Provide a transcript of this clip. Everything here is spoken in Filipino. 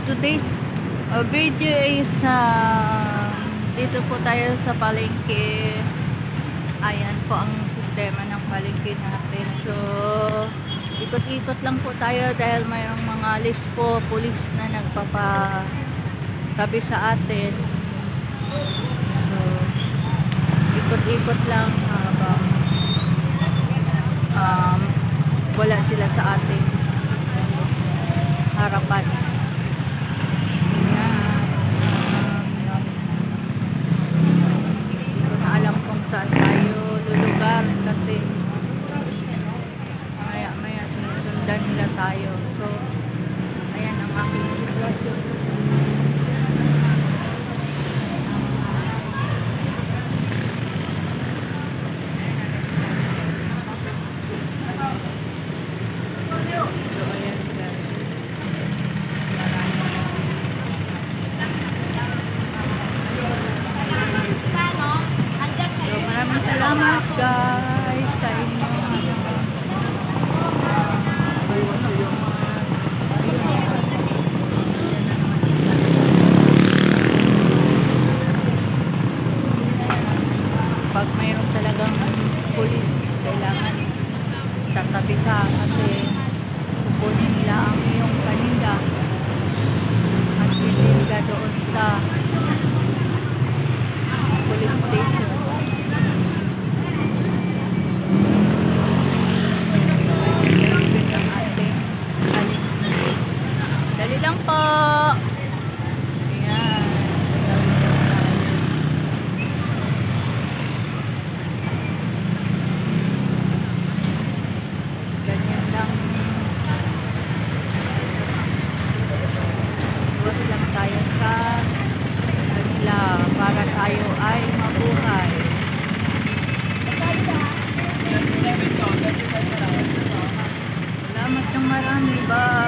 today's video is dito po tayo sa palengke. Ayan po ang sistema ng palengke natin. So ikot-ikot lang po tayo dahil mayroong mga list po, pulis na nagpapatabi sa atin. So ikot-ikot lang habang wala sila sa ating harapan. Hindi ko na alam kung saan tayo lulugar kasi maya sinusundan nila tayo. So ayan ang aking sitwasyon. Salamat guys sa inyo. Pag mayroon talagang pulis, kailangan tatabi ka kasi kukunin nila ang iyong paninda at bilhin ka doon sa police station. Dali lang po. Ayan. Ganyan lang. Iwas lang tayo sa kanila para tayo ay mabuhay. Salamat ng marami ba?